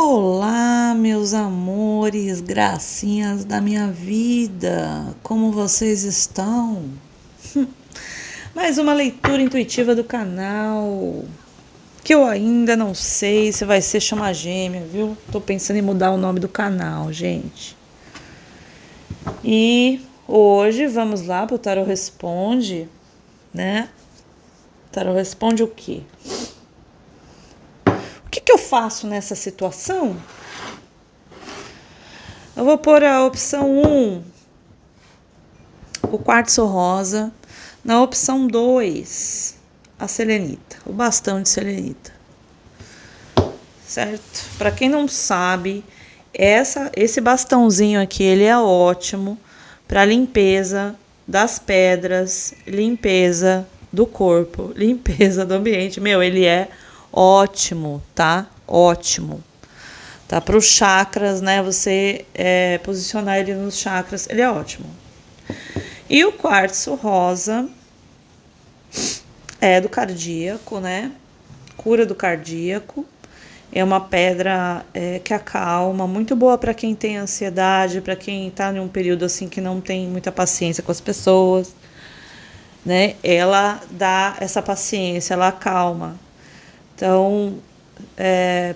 Olá, meus amores, gracinhas da minha vida, como vocês estão? Mais uma leitura intuitiva do canal, que eu ainda não sei se vai ser Chama Gêmea, viu? Tô pensando em mudar o nome do canal, gente. E hoje vamos lá pro Tarot Responde, né? Tarot Responde o quê? O que eu faço nessa situação? Eu vou pôr a opção 1, o quartzo rosa. Na opção 2, a selenita, o bastão de selenita. Certo? Para quem não sabe, esse bastãozinho aqui, ele é ótimo para limpeza das pedras, limpeza do corpo, limpeza do ambiente. Meu, ele é ótimo, tá? Ótimo. Tá? Para os chakras, né? Você posicionar ele nos chakras, ele é ótimo. E o quartzo rosa é do cardíaco, né? Cura do cardíaco. É uma pedra que acalma, muito boa para quem tem ansiedade, para quem tá em um período assim que não tem muita paciência com as pessoas, né? Ela dá essa paciência, ela acalma. Então,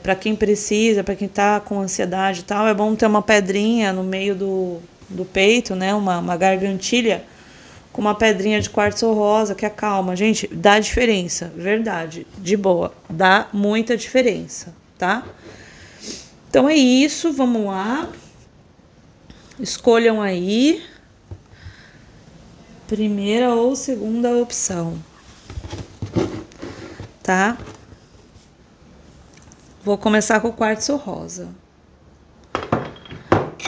para quem precisa, para quem tá com ansiedade e tal, é bom ter uma pedrinha no meio do peito, né? Uma gargantilha com uma pedrinha de quartzo rosa que acalma. Gente, dá diferença, verdade, de boa, dá muita diferença, tá? Então é isso, vamos lá. Escolham aí primeira ou segunda opção, tá? Vou começar com o quartzo rosa.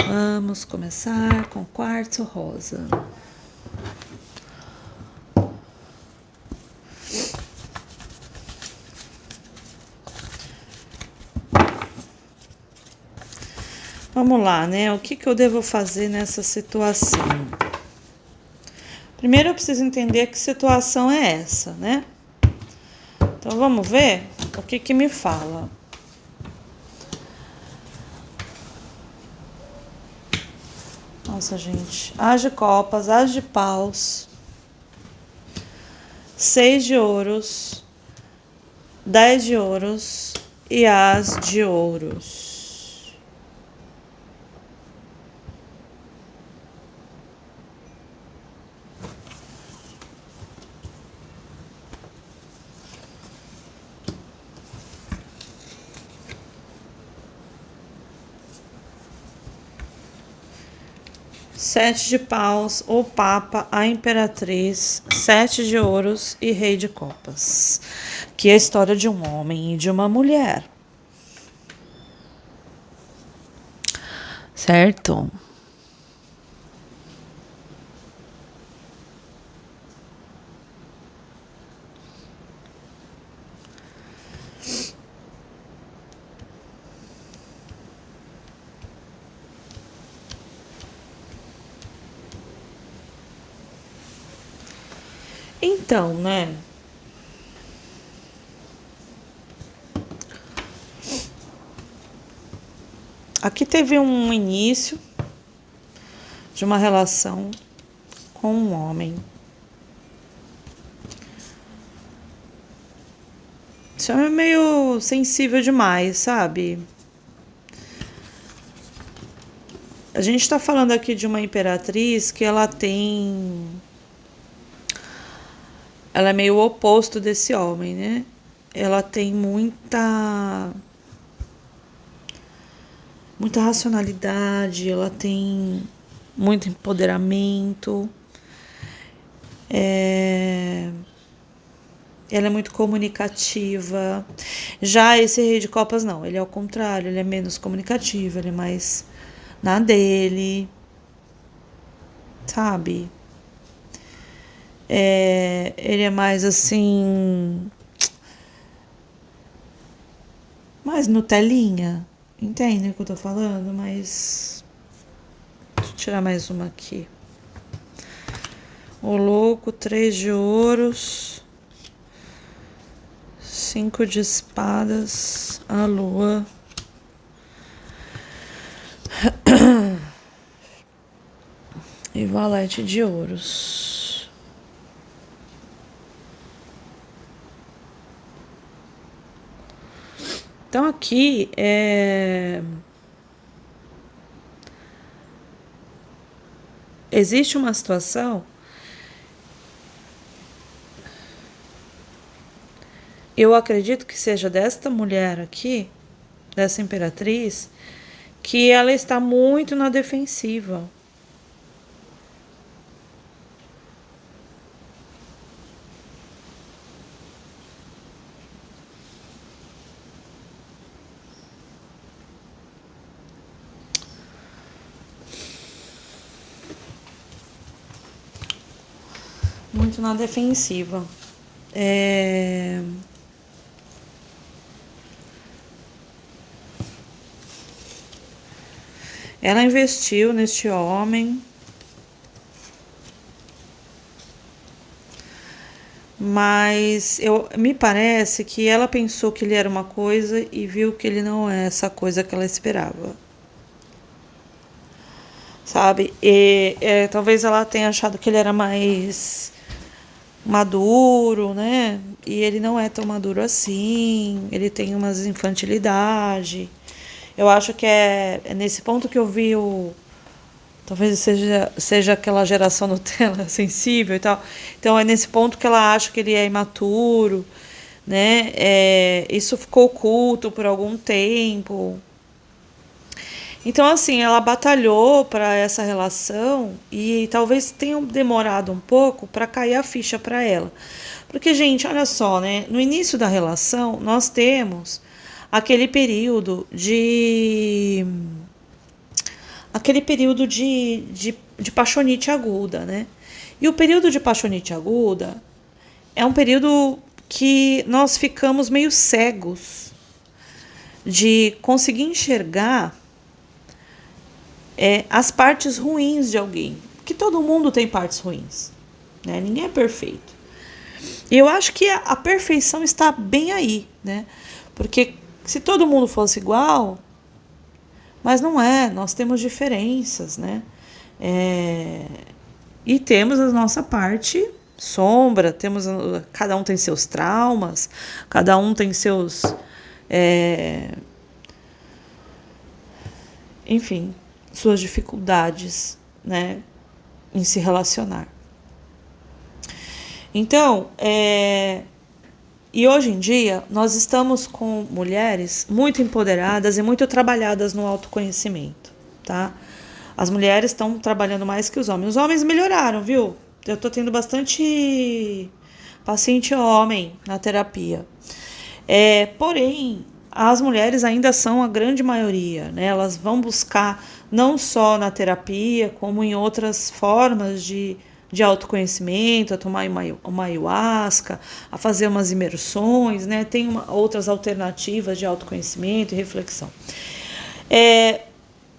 Vamos começar com o quartzo rosa. Vamos lá, né? O que eu devo fazer nessa situação? Primeiro eu preciso entender que situação é essa, né? Então vamos ver o que me fala. Nossa, gente. As de copas, as de paus, 6 de ouros, 10 de ouros e as de ouros. Sete de paus, o papa, a imperatriz, 7 de ouros e rei de copas. Que é a história de um homem e de uma mulher. Certo? Então, né? Aqui teve um início de uma relação com um homem. Isso é meio sensível demais, sabe? A gente tá falando aqui de uma imperatriz que ela é meio o oposto desse homem, né? Ela tem muita racionalidade, ela tem muito empoderamento, ela é muito comunicativa. Já esse rei de copas não, ele é ao contrário, ele é menos comunicativo, ele é mais na dele, sabe? Ele é mais assim, mais Nutelinha, entende o que eu tô falando? Mas deixa eu tirar mais uma aqui. O louco, 3 de ouros, 5 de espadas, a lua, e valete de ouros. Então aqui existe uma situação, eu acredito que seja desta mulher aqui, dessa imperatriz, que ela está muito na defensiva. Muito na defensiva. Ela investiu neste homem, mas me parece que ela pensou que ele era uma coisa e viu que ele não é essa coisa que ela esperava. Sabe? Talvez ela tenha achado que ele era mais maduro, né? E ele não é tão maduro assim, ele tem umas infantilidade. Eu acho que é nesse ponto que eu vi talvez seja aquela geração Nutella sensível e tal. Então é nesse ponto que ela acha que ele é imaturo, né? Isso ficou oculto por algum tempo. Então, assim, ela batalhou para essa relação e talvez tenha demorado um pouco para cair a ficha para ela. Porque, gente, olha só, né? No início da relação, nós temos aquele período de paixonite aguda, né? E o período de paixonite aguda é um período que nós ficamos meio cegos de conseguir enxergar as partes ruins de alguém. Porque todo mundo tem partes ruins, né? Ninguém é perfeito. E eu acho que a perfeição está bem aí, né? Porque se todo mundo fosse igual, mas não é, nós temos diferenças, né? E temos a nossa parte sombra, cada um tem seus traumas, cada um tem seus... enfim, suas dificuldades, né, em se relacionar. Então, e hoje em dia, nós estamos com mulheres muito empoderadas e muito trabalhadas no autoconhecimento, tá? As mulheres estão trabalhando mais que os homens. Os homens melhoraram, viu? Eu tô tendo bastante paciente homem na terapia. Porém, as mulheres ainda são a grande maioria, né? Elas vão buscar não só na terapia, como em outras formas de autoconhecimento, a tomar uma ayahuasca, a fazer umas imersões, né? Tem outras alternativas de autoconhecimento e reflexão.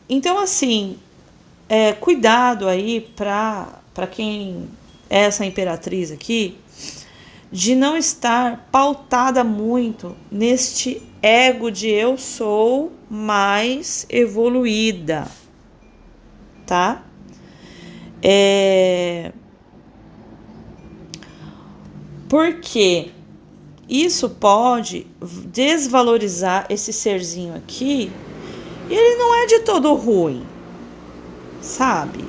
Então, assim, cuidado aí para quem é essa imperatriz aqui, de não estar pautada muito neste ego de eu sou mais evoluída, tá? Porque isso pode desvalorizar esse serzinho aqui, e ele não é de todo ruim, sabe?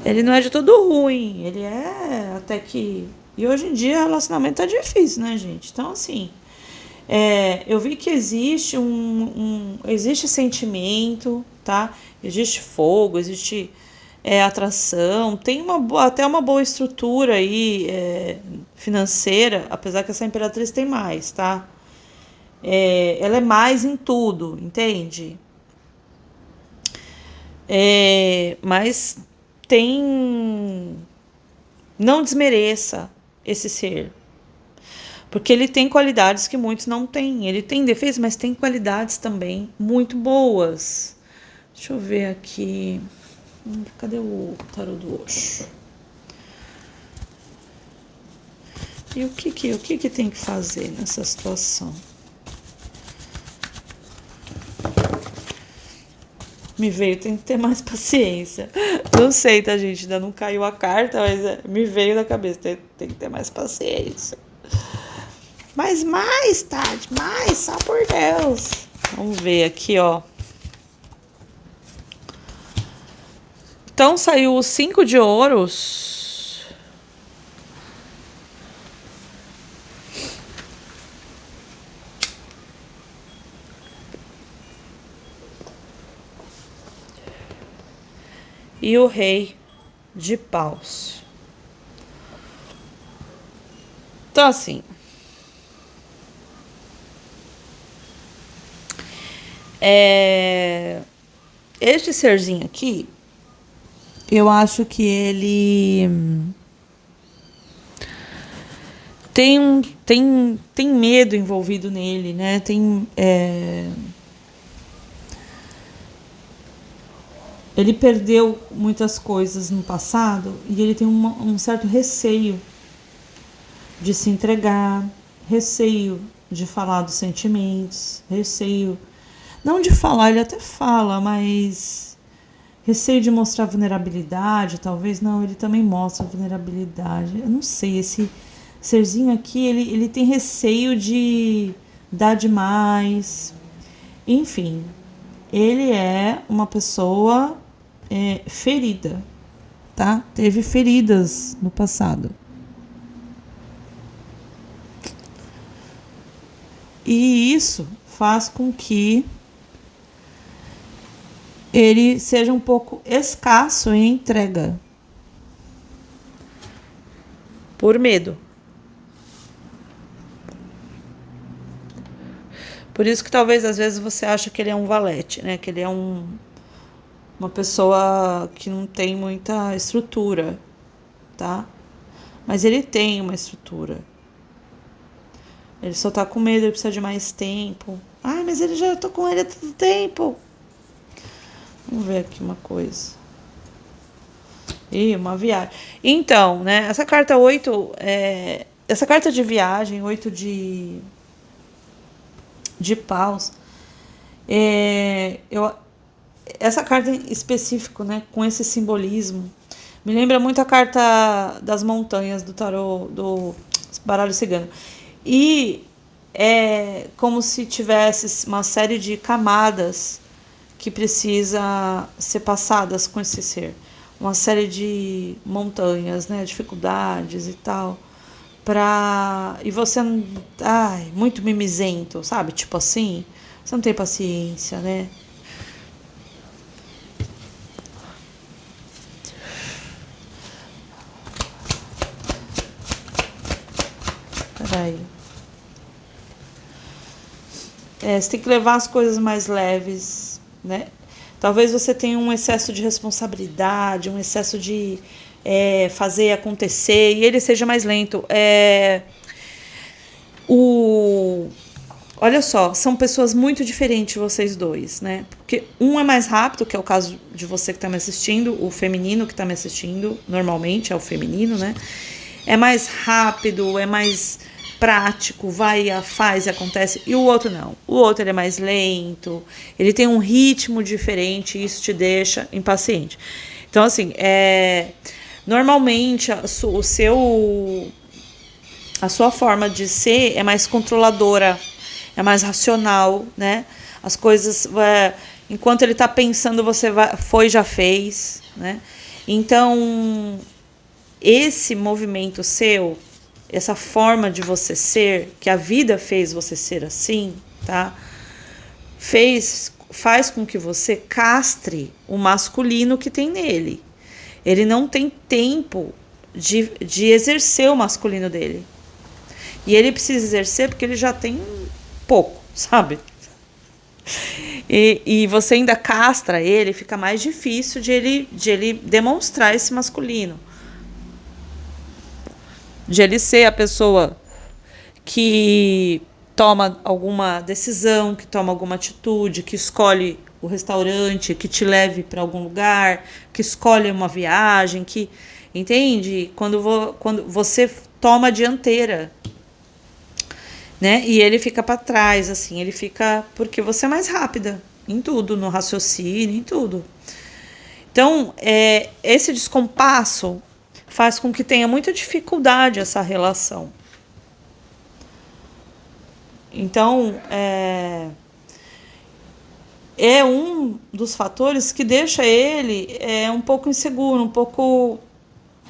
Ele não é de todo ruim, ele é até que... E hoje em dia relacionamento tá difícil, né, gente? Então, assim, eu vi que existe existe sentimento, tá? Existe fogo, existe atração, tem até uma boa estrutura aí financeira, apesar que essa imperatriz tem mais, tá? Ela é mais em tudo, entende? Mas não desmereça esse ser, porque ele tem qualidades que muitos não têm. Ele tem defeitos, mas tem qualidades também muito boas. Deixa eu ver aqui. Cadê o tarô do Osho? E o que tem que fazer nessa situação? Me veio, tem que ter mais paciência. Não sei, tá, gente? Ainda não caiu a carta, mas me veio na cabeça. Tem que ter mais paciência. Mas mais, Tati, mais, só por Deus. Vamos ver aqui, ó. Então saiu o 5 de ouros. E o rei de paus. Então, assim, este serzinho aqui, eu acho que ele tem medo envolvido nele, né? Ele perdeu muitas coisas no passado e ele tem um certo receio de se entregar, receio de falar dos sentimentos, receio não de falar, ele até fala, mas receio de mostrar vulnerabilidade, talvez não, ele também mostra vulnerabilidade. Eu não sei, esse serzinho aqui, ele tem receio de dar demais. Enfim, ele é uma pessoa ferida, tá? Teve feridas no passado. E isso faz com que ele seja um pouco escasso em entrega. Por medo. Por isso que talvez às vezes você acha que ele é um valete, né? Que ele é uma pessoa que não tem muita estrutura, tá? Mas ele tem uma estrutura. Ele só tá com medo, ele precisa de mais tempo. Ai, mas ele já tô com ele há tanto tempo. Vamos ver aqui uma coisa. Ih, uma viagem. Então, né, essa carta 8, essa carta de viagem, 8 de paus, essa carta em específico, né, com esse simbolismo, me lembra muito a carta das montanhas do tarô, do baralho cigano. E é como se tivesse uma série de camadas que precisa ser passadas com esse ser. Uma série de montanhas, né, dificuldades e tal. E você, muito mimizento, sabe? Tipo assim, você não tem paciência, né? Peraí. Você tem que levar as coisas mais leves, né? Talvez você tenha um excesso de responsabilidade, um excesso de fazer acontecer, e ele seja mais lento. Olha só, são pessoas muito diferentes vocês dois, né? Porque um é mais rápido, que é o caso de você que está me assistindo, o feminino que está me assistindo, normalmente é o feminino, né? É mais rápido, é mais prático, vai, faz e acontece. E o outro não. O outro ele é mais lento, ele tem um ritmo diferente e isso te deixa impaciente. Então, assim, normalmente a sua forma de ser é mais controladora, é mais racional, né? As coisas, enquanto ele tá pensando, você já fez, né? Então, esse movimento seu, essa forma de você ser, que a vida fez você ser assim, tá? Faz com que você castre o masculino que tem nele. Ele não tem tempo de exercer o masculino dele. E ele precisa exercer porque ele já tem pouco, sabe? E você ainda castra ele, fica mais difícil de ele demonstrar esse masculino. De ele ser a pessoa que toma alguma decisão, que toma alguma atitude, que escolhe o restaurante, que te leve para algum lugar, que escolhe uma viagem, que entende? Quando você toma a dianteira, né? E ele fica para trás, assim, ele fica porque você é mais rápida, em tudo, no raciocínio, em tudo. Então, esse descompasso faz com que tenha muita dificuldade essa relação. Então, é um dos fatores que deixa ele um pouco inseguro, um pouco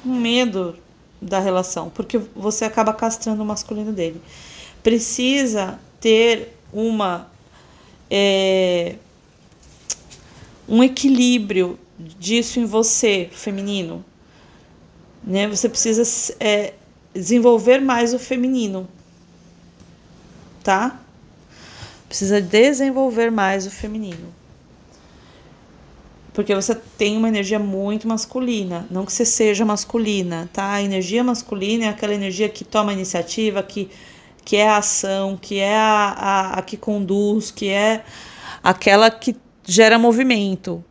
com medo da relação, porque você acaba castrando o masculino dele. Precisa ter um equilíbrio disso em você, feminino, né? Você precisa desenvolver mais o feminino, tá? Precisa desenvolver mais o feminino. Porque você tem uma energia muito masculina. Não que você seja masculina, tá? A energia masculina é aquela energia que toma iniciativa, que é a ação, que é a que conduz, que é aquela que gera movimento,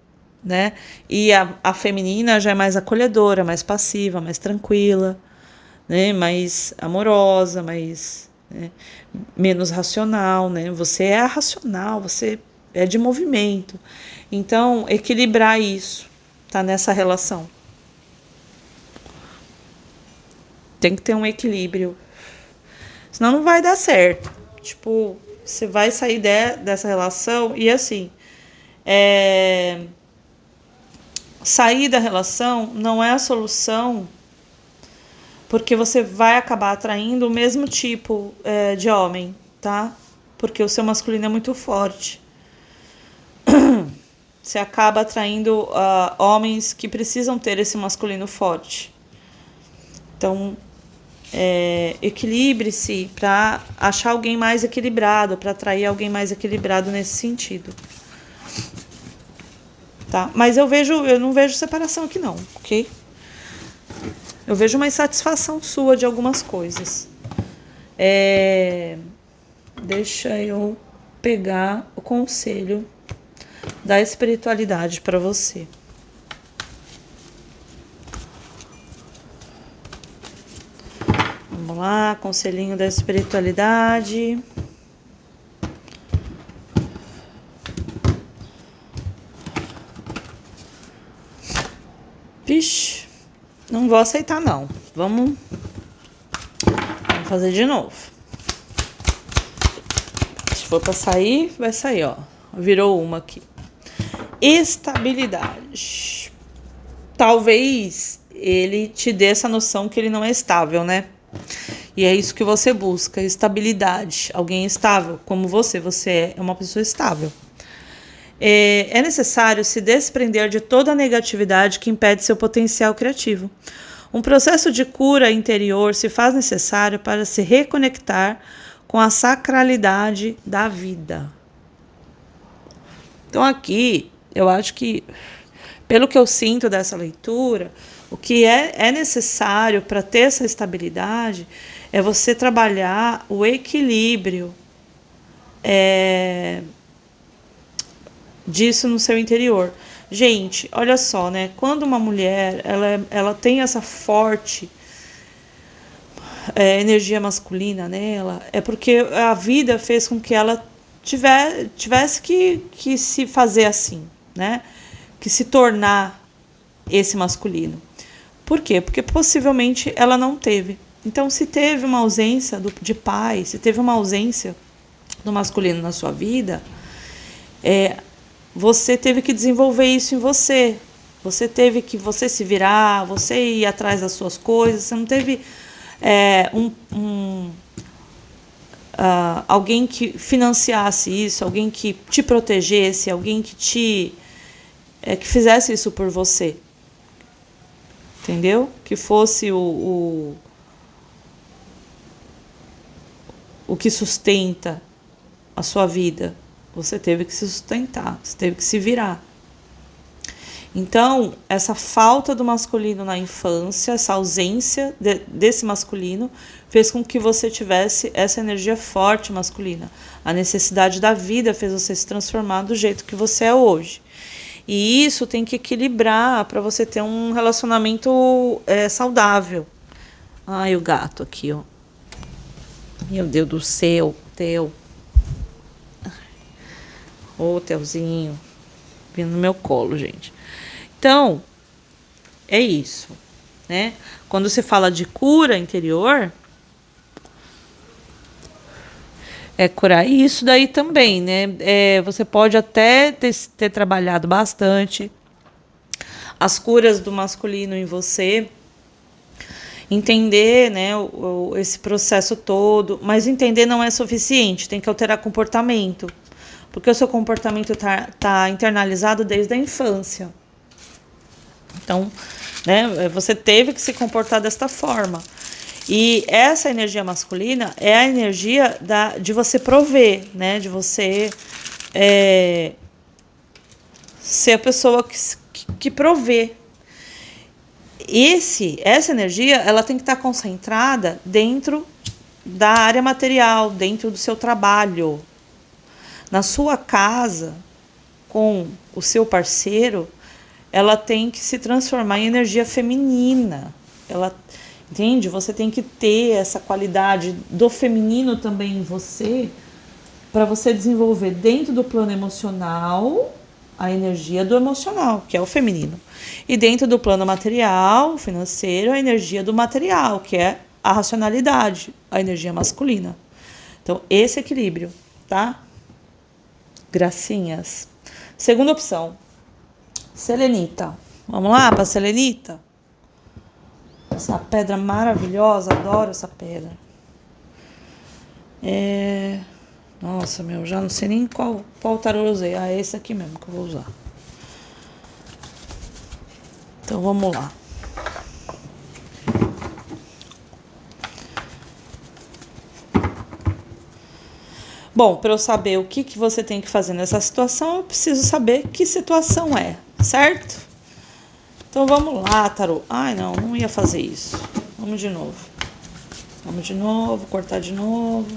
né? E a feminina já é mais acolhedora, mais passiva, mais tranquila, né? Mais amorosa, mais... né? Menos racional, né? Você é racional, você é de movimento. Então, equilibrar isso, tá nessa relação. Tem que ter um equilíbrio. Senão não vai dar certo. Tipo, você vai sair dessa relação e assim, sair da relação não é a solução, porque você vai acabar atraindo o mesmo tipo de homem, tá? Porque o seu masculino é muito forte. Você acaba atraindo homens que precisam ter esse masculino forte. Então, equilibre-se para achar alguém mais equilibrado, para atrair alguém mais equilibrado nesse sentido. Tá? Mas eu não vejo separação aqui não, ok? Eu vejo uma insatisfação sua de algumas coisas. Deixa eu pegar o conselho da espiritualidade para você. Vamos lá, conselhinho da espiritualidade. Vixe, não vou aceitar não. Vamos fazer de novo. Se for para sair, vai sair, ó. Virou uma aqui. Estabilidade. Talvez ele te dê essa noção que ele não é estável, né? E é isso que você busca, estabilidade. Alguém estável, como você. Você é uma pessoa estável. É necessário se desprender de toda a negatividade que impede seu potencial criativo. Um processo de cura interior se faz necessário para se reconectar com a sacralidade da vida. Então aqui, eu acho que, pelo que eu sinto dessa leitura, o que é necessário para ter essa estabilidade é você trabalhar o equilíbrio disso no seu interior. Gente, olha só, né? Quando uma mulher ela tem essa forte energia masculina nela, é porque a vida fez com que ela tivesse que se fazer assim, né? Que se tornar esse masculino. Por quê? Porque possivelmente ela não teve. Então, se teve uma ausência de pai, se teve uma ausência do masculino na sua vida, você teve que desenvolver isso em você. Você teve que se virar, você ir atrás das suas coisas. Você não teve alguém que financiasse isso, alguém que te protegesse, alguém que que fizesse isso por você. Entendeu? Que fosse o que sustenta a sua vida. Você teve que se sustentar, você teve que se virar. Então, essa falta do masculino na infância, essa ausência desse masculino, fez com que você tivesse essa energia forte masculina. A necessidade da vida fez você se transformar do jeito que você é hoje. E isso tem que equilibrar para você ter um relacionamento saudável. Ai, o gato aqui, ó. Meu Deus do céu, teu. Ô, Telzinho, vindo no meu colo, gente. Então, é isso, né? Quando se fala de cura interior, é curar isso daí também, né? Você pode até ter trabalhado bastante as curas do masculino em você, entender, né, esse processo todo, mas entender não é suficiente, tem que alterar comportamento, porque o seu comportamento tá internalizado desde a infância. Então, né, você teve que se comportar desta forma. E essa energia masculina é a energia de você prover, né, de você ser a pessoa que provê. Essa energia, ela tem que estar concentrada dentro da área material, dentro do seu trabalho. Na sua casa, com o seu parceiro, ela tem que se transformar em energia feminina. Ela, entende? Você tem que ter essa qualidade do feminino também em você, para você desenvolver dentro do plano emocional a energia do emocional, que é o feminino. E dentro do plano material, financeiro, a energia do material, que é a racionalidade, a energia masculina. Então, esse equilíbrio, tá? Gracinhas. Segunda opção, selenita. Vamos lá para selenita? Essa pedra maravilhosa, adoro essa pedra. Nossa, já não sei nem qual tarô eu usei. É esse aqui mesmo que eu vou usar. Então vamos lá. Bom, para eu saber o que você tem que fazer nessa situação, eu preciso saber que situação é, certo? Então vamos lá, tarô. Ai, não ia fazer isso. Vamos de novo. Vamos de novo, cortar de novo.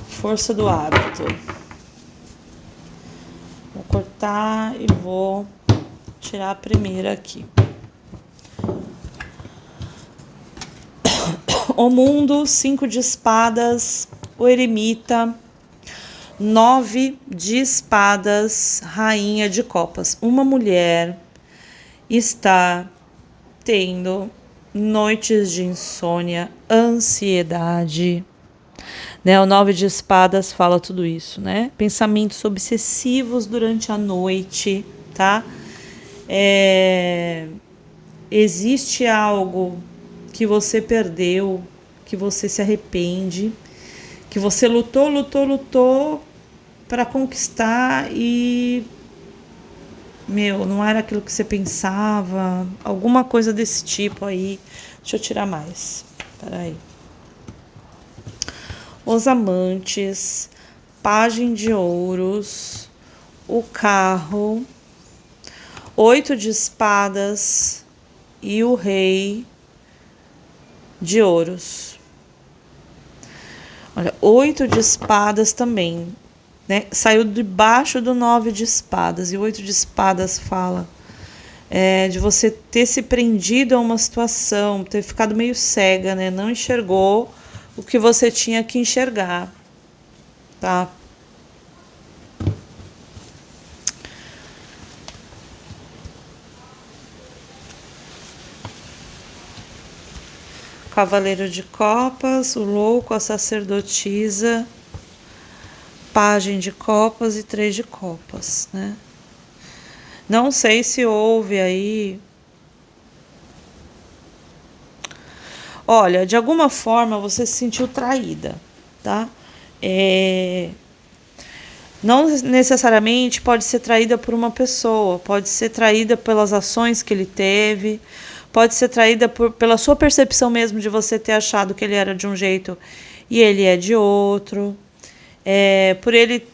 Força do hábito. Vou cortar e vou tirar a primeira aqui. O mundo, 5 de espadas, o eremita, 9 de espadas, rainha de copas. Uma mulher está tendo noites de insônia, ansiedade, né? O 9 de espadas fala tudo isso, né? Pensamentos obsessivos durante a noite, tá? Existe algo que você perdeu, que você se arrepende, que você lutou para conquistar e não era aquilo que você pensava, alguma coisa desse tipo aí. Deixa eu tirar mais. Peraí. Os amantes, pajem de ouros, o carro, 8 de espadas e o rei de ouros. Olha, 8 de espadas também, né? Saiu debaixo do 9 de espadas. E o 8 de espadas fala de você ter se prendido a uma situação, ter ficado meio cega, né? Não enxergou o que você tinha que enxergar, tá? Cavaleiro de copas, o louco, a sacerdotisa, pajem de copas e 3 de copas, né? Não sei se houve aí. Olha, de alguma forma você se sentiu traída, tá? Não necessariamente pode ser traída por uma pessoa, pode ser traída pelas ações que ele teve, pode ser traída pela sua percepção mesmo de você ter achado que ele era de um jeito e ele é de outro. Por ele,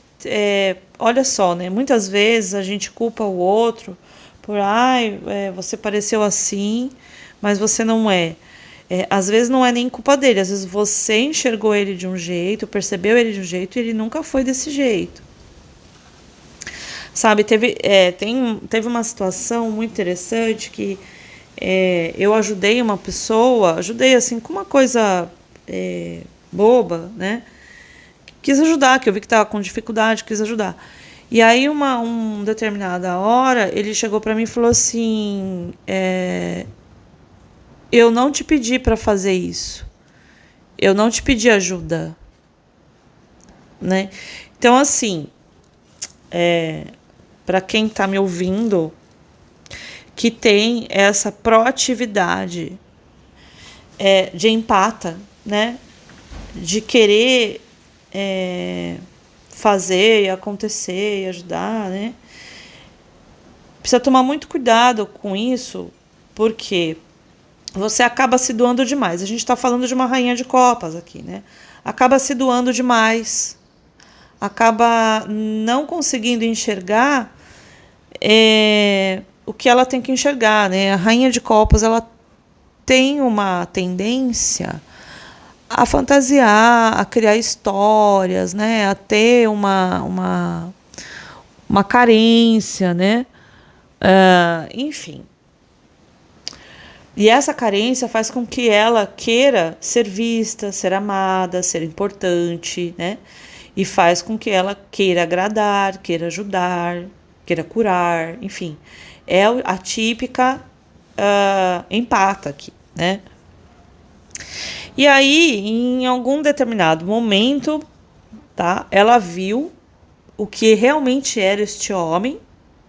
olha só, né? Muitas vezes a gente culpa o outro por, você pareceu assim, mas você não é. Às vezes não é nem culpa dele, às vezes você enxergou ele de um jeito, percebeu ele de um jeito e ele nunca foi desse jeito. Sabe, teve uma situação muito interessante que eu ajudei uma pessoa, ajudei assim com uma coisa boba, né? quis ajudar, que eu vi que estava com dificuldade, quis ajudar. E aí, uma determinada hora, ele chegou para mim e falou assim: eu não te pedi para fazer isso, eu não te pedi ajuda, né? Então, assim, para quem está me ouvindo, que tem essa proatividade de empata, né? De querer fazer e acontecer e ajudar, né? Precisa tomar muito cuidado com isso, porque você acaba se doando demais. A gente está falando de uma rainha de copas aqui, né? Acaba se doando demais, acaba não conseguindo enxergar o que ela tem que enxergar, né? A rainha de copas, ela tem uma tendência a fantasiar, a criar histórias, né? A ter uma carência, né? Enfim. E essa carência faz com que ela queira ser vista, ser amada, ser importante, né? E faz com que ela queira agradar, queira ajudar, queira curar, enfim. É a típica empata aqui, né? E aí, em algum determinado momento, tá? Ela viu o que realmente era este homem,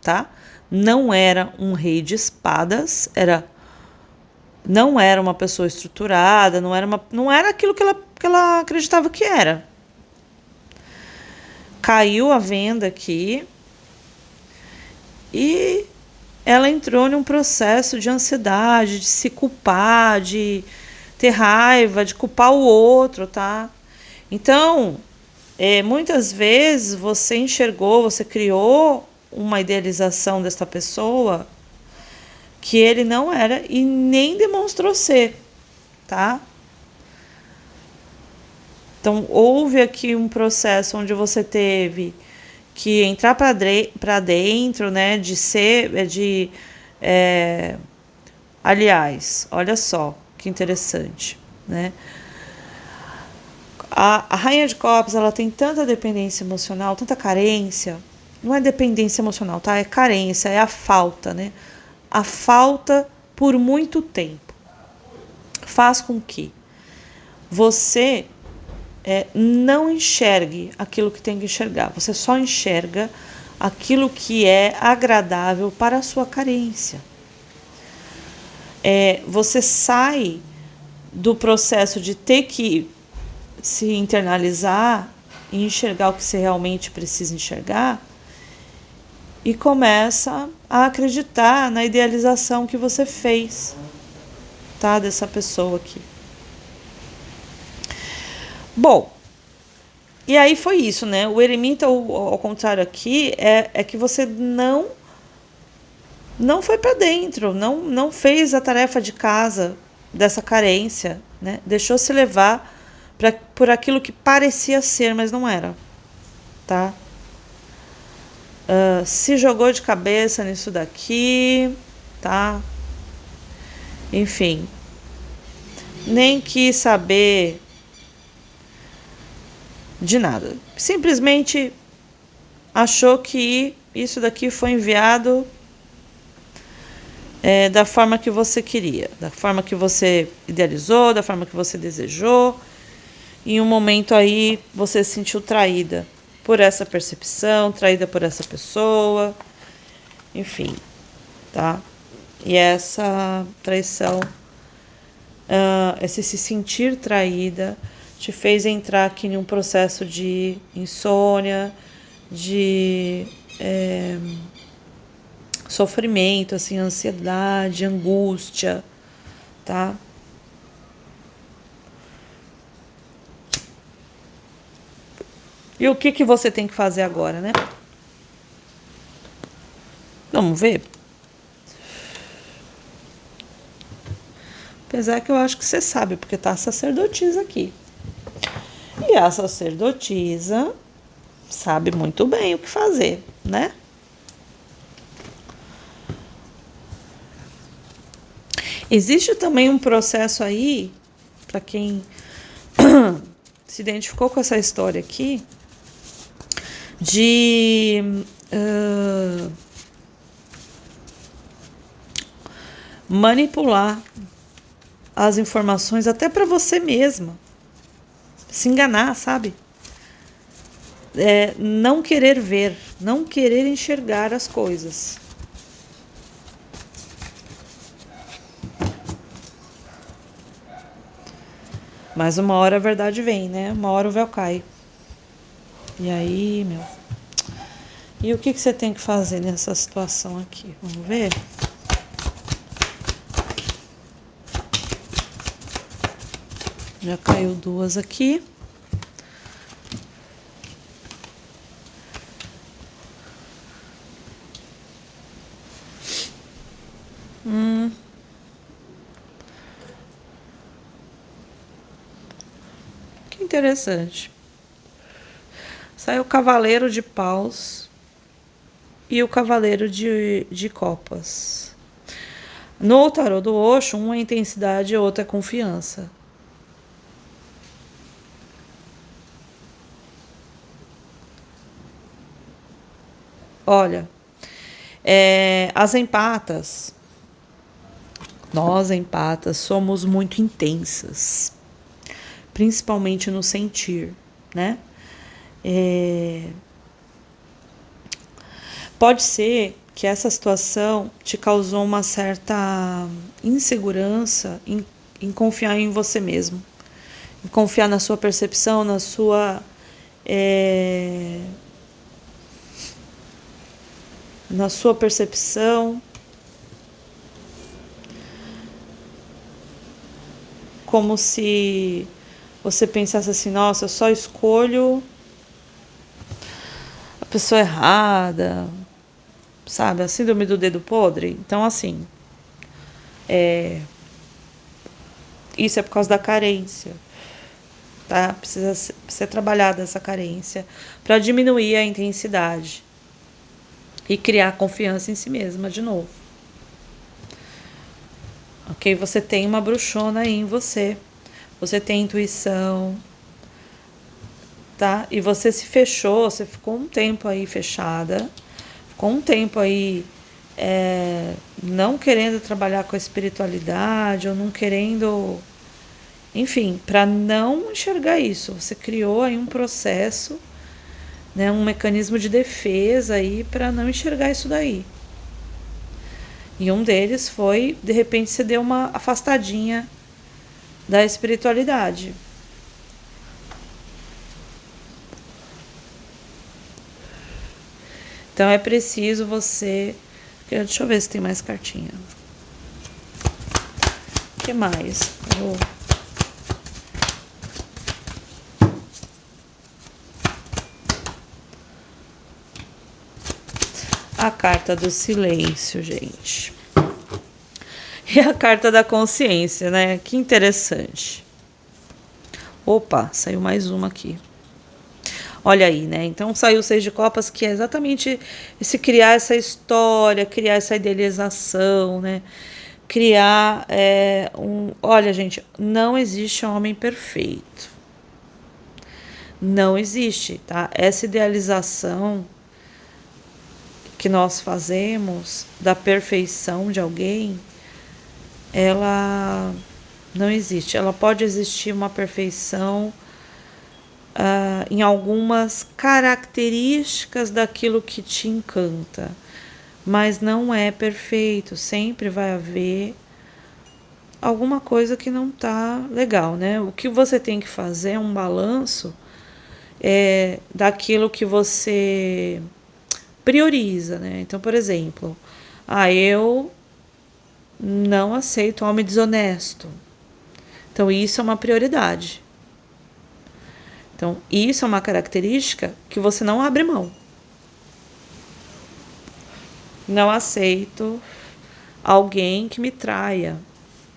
tá? Não era um rei de espadas, não era uma pessoa estruturada, não era aquilo que ela acreditava que era. Caiu a venda aqui e ela entrou num processo de ansiedade, de se culpar, de ter raiva, de culpar o outro, tá? Então, muitas vezes você enxergou, você criou uma idealização desta pessoa que ele não era e nem demonstrou ser, tá? Então, houve aqui um processo onde você teve que entrar para dentro, né, aliás, olha só que interessante, né? A rainha de copas, ela tem tanta dependência emocional, tanta carência. Não é dependência emocional, tá? É carência, é a falta, né? A falta por muito tempo faz com que você não enxergue aquilo que tem que enxergar. Você só enxerga aquilo que é agradável para a sua carência. Você sai do processo de ter que se internalizar e enxergar o que você realmente precisa enxergar e começa a acreditar na idealização que você fez, tá? Dessa pessoa aqui. Bom, e aí foi isso, né? O eremita, ao contrário aqui, é que você não foi para dentro, não fez a tarefa de casa dessa carência, né? Deixou-se levar por aquilo que parecia ser, mas não era, tá? Se jogou de cabeça nisso daqui, tá? Enfim, nem quis saber de nada. Simplesmente achou que isso daqui foi enviado da forma que você queria, da forma que você idealizou, da forma que você desejou. Em um momento aí você se sentiu traída por essa percepção, traída por essa pessoa, enfim, tá? E essa traição, esse se sentir traída, te fez entrar aqui em um processo de insônia, de sofrimento, assim, ansiedade, angústia, tá? E o que você tem que fazer agora, né? Vamos ver? Apesar que eu acho que você sabe, porque tá a sacerdotisa aqui. E a sacerdotisa sabe muito bem o que fazer, né? Existe também um processo aí, para quem se identificou com essa história aqui de manipular as informações até para você mesma, se enganar, sabe? Não querer ver, não querer enxergar as coisas. Mas uma hora a verdade vem, né? Uma hora o véu cai. E aí, meu... E o que você tem que fazer nessa situação aqui? Vamos ver? Já caiu 2 aqui. Que interessante. Saiu o Cavaleiro de Paus e o Cavaleiro de Copas. No tarô do Osho, um é intensidade e o outro é confiança. Olha, as empatas, nós empatas somos muito intensas, principalmente no sentir, né? Pode ser que essa situação te causou uma certa insegurança em confiar em você mesmo, em confiar na sua percepção, na sua percepção, como se você pensasse assim, nossa, eu só escolho a pessoa errada, sabe, a síndrome do dedo podre. Então, assim, isso é por causa da carência, tá? Precisa ser trabalhada essa carência para diminuir a intensidade e criar confiança em si mesma de novo. Ok? Você tem uma bruxona aí em você. Você tem intuição, tá? E você se fechou, você ficou um tempo aí fechada, ficou um tempo aí não querendo trabalhar com a espiritualidade, ou não querendo, enfim, para não enxergar isso. Você criou aí um processo, né, um mecanismo de defesa aí para não enxergar isso daí. E um deles foi, de repente, você deu uma afastadinha da espiritualidade. Então é preciso você... Deixa eu ver se tem mais cartinha. O que mais? A carta do silêncio, gente. E a carta da consciência, né? Que interessante. Opa, saiu mais uma aqui. Olha aí, né? Então saiu o 6 de copas, que é exatamente esse criar essa história, criar essa idealização, né? Criar Olha, gente, não existe homem perfeito. Não existe, tá? Essa idealização que nós fazemos da perfeição de alguém, ela não existe. Ela pode existir uma perfeição em algumas características daquilo que te encanta, mas não é perfeito. Sempre vai haver alguma coisa que não tá legal, né? O que você tem que fazer é um balanço daquilo que você prioriza, né? Então, por exemplo, eu não aceito homem desonesto. Então, isso é uma prioridade. Então, isso é uma característica que você não abre mão. Não aceito alguém que me traia,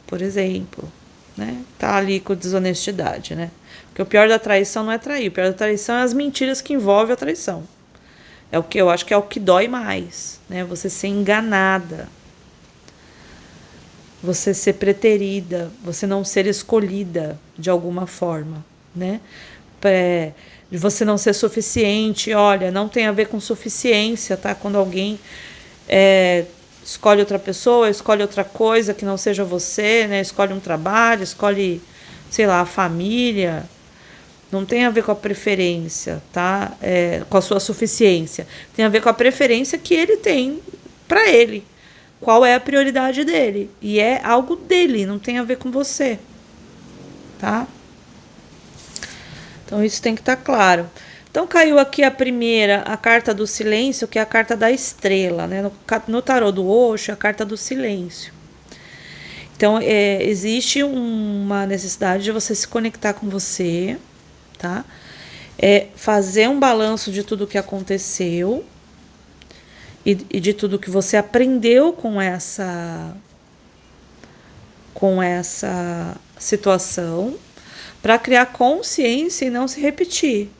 por exemplo, né? Tá ali com desonestidade, né? Porque o pior da traição não é trair, o pior da traição é as mentiras que envolvem a traição. É o que eu acho que é o que dói mais, né? Você ser enganada, você ser preterida, você não ser escolhida de alguma forma, né? de você não ser suficiente. Olha, não tem a ver com suficiência, tá? Quando alguém escolhe outra pessoa, escolhe outra coisa que não seja você, né? Escolhe um trabalho, escolhe, sei lá, a família. Não tem a ver com a preferência, tá? Com a sua suficiência. Tem a ver com a preferência que ele tem para ele. Qual é a prioridade dele? E é algo dele, não tem a ver com você, tá? Então isso tem que estar claro. Então caiu aqui a primeira, a carta do silêncio, que é a carta da estrela, né? No tarô do Osho, a carta do silêncio. Então existe uma necessidade de você se conectar com você, tá? Fazer um balanço de tudo que aconteceu e de tudo que você aprendeu com essa situação, para criar consciência e não se repetir,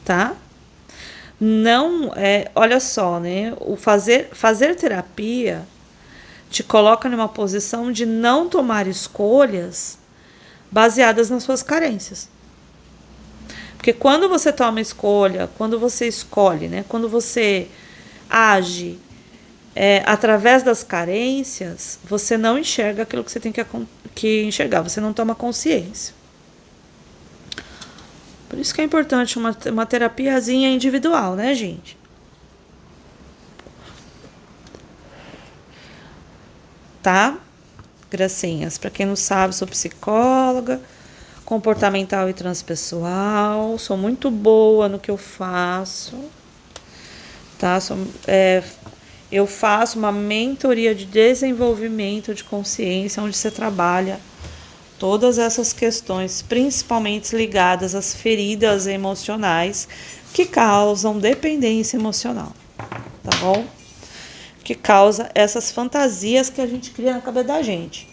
tá? Não, olha só, né? O fazer terapia te coloca numa posição de não tomar escolhas baseadas nas suas carências. Porque quando você toma escolha, quando você escolhe, né? Quando você age através das carências, você não enxerga aquilo que você tem que enxergar, você não toma consciência. Por isso que é importante uma terapiazinha individual, né, gente? Tá? Gracinhas, para quem não sabe, sou psicóloga comportamental e transpessoal, sou muito boa no que eu faço, tá? Eu faço uma mentoria de desenvolvimento de consciência, onde você trabalha todas essas questões, principalmente ligadas às feridas emocionais que causam dependência emocional, tá bom? Que causa essas fantasias que a gente cria na cabeça da gente.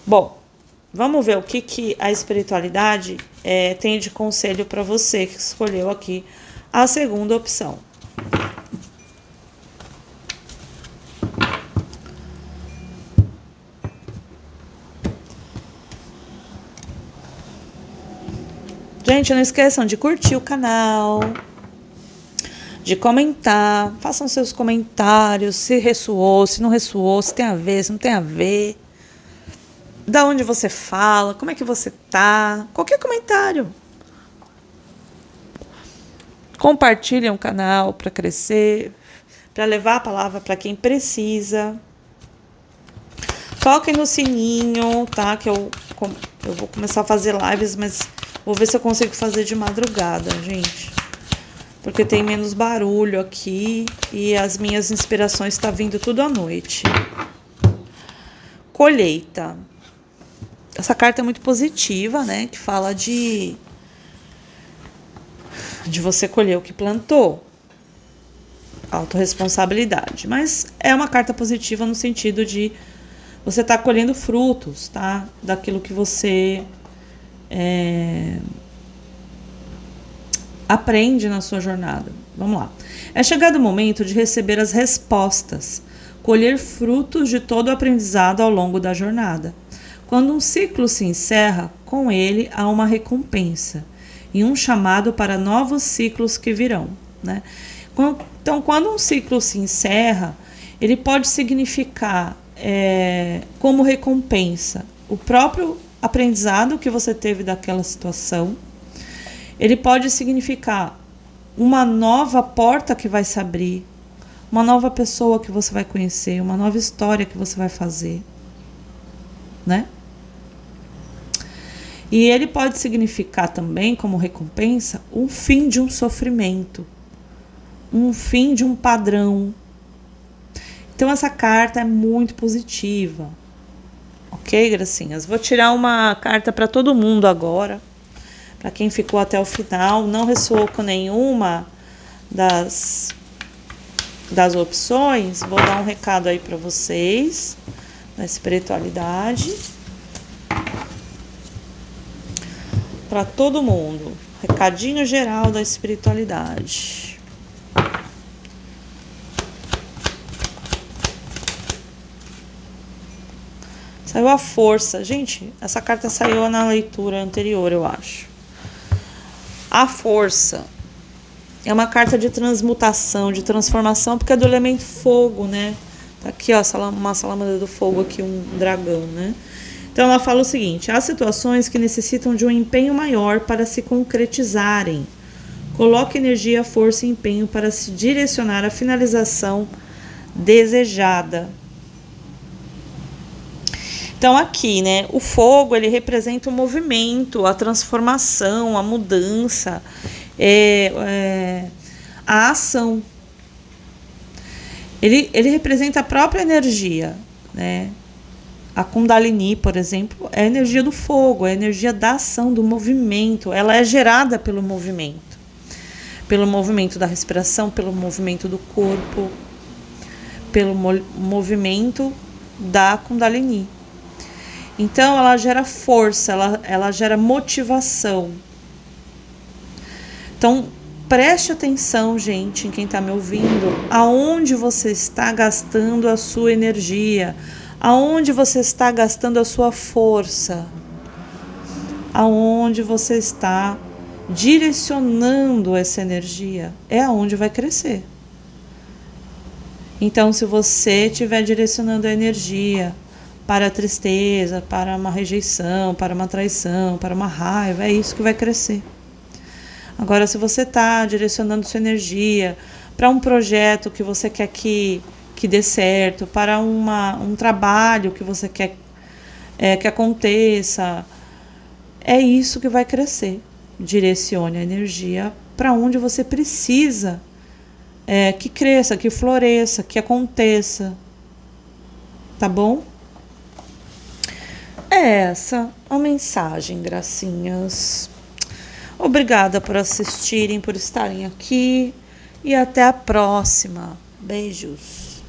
Bom, vamos ver o que a espiritualidade tem de conselho para você que escolheu aqui a segunda opção. Gente, não esqueçam de curtir o canal, de comentar, façam seus comentários, se ressoou, se não ressoou, se tem a ver, se não tem a ver, da onde você fala, como é que você tá, qualquer comentário. Compartilhem o canal para crescer, para levar a palavra para quem precisa. Toquem no sininho, tá? Que eu vou começar a fazer lives, mas vou ver se eu consigo fazer de madrugada, gente. Porque tem menos barulho aqui e as minhas inspirações estão vindo tudo à noite. Colheita. Essa carta é muito positiva, né? Que fala de você colher o que plantou. Autorresponsabilidade. Mas é uma carta positiva no sentido de você estar colhendo frutos, tá? Daquilo que você aprende na sua jornada. Vamos lá. É chegado o momento de receber as respostas, colher frutos de todo o aprendizado ao longo da jornada. Quando um ciclo se encerra, com ele há uma recompensa e um chamado para novos ciclos que virão, né? Então, quando um ciclo se encerra, ele pode significar como recompensa o próprio aprendizado que você teve daquela situação. Ele pode significar uma nova porta que vai se abrir, uma nova pessoa que você vai conhecer, uma nova história que você vai fazer, né? E ele pode significar também, como recompensa, o fim de um sofrimento, um fim de um padrão. Então essa carta é muito positiva. Ok, gracinhas? Vou tirar uma carta para todo mundo agora. Para quem ficou até o final, não ressoou com nenhuma das opções, vou dar um recado aí para vocês da espiritualidade. Para todo mundo, recadinho geral da espiritualidade. Saiu a força. Gente, essa carta saiu na leitura anterior, eu acho. A força é uma carta de transmutação, de transformação, porque é do elemento fogo, né? Tá aqui, ó, uma salamandra do fogo aqui, um dragão, né? Então ela fala o seguinte: há situações que necessitam de um empenho maior para se concretizarem. Coloque energia, força e empenho para se direcionar à finalização desejada. Então aqui, né, o fogo, ele representa o movimento, a transformação, a mudança, a ação. Ele representa a própria energia, né? A Kundalini, por exemplo, é a energia do fogo, é a energia da ação, do movimento. Ela é gerada pelo movimento da respiração, pelo movimento do corpo, pelo movimento da Kundalini. Então, ela gera força, ela gera motivação. Então, preste atenção, gente, em quem está me ouvindo, aonde você está gastando a sua energia, aonde você está gastando a sua força, aonde você está direcionando essa energia, é aonde vai crescer. Então, se você estiver direcionando a energia para a tristeza, para uma rejeição, para uma traição, para uma raiva, é isso que vai crescer. Agora, se você está direcionando sua energia para um projeto que você quer que dê certo, para um trabalho que você quer que aconteça, é isso que vai crescer. Direcione a energia para onde você precisa que cresça, que floresça, que aconteça. Tá bom? É essa a mensagem, gracinhas. Obrigada por assistirem, por estarem aqui e até a próxima. Beijos.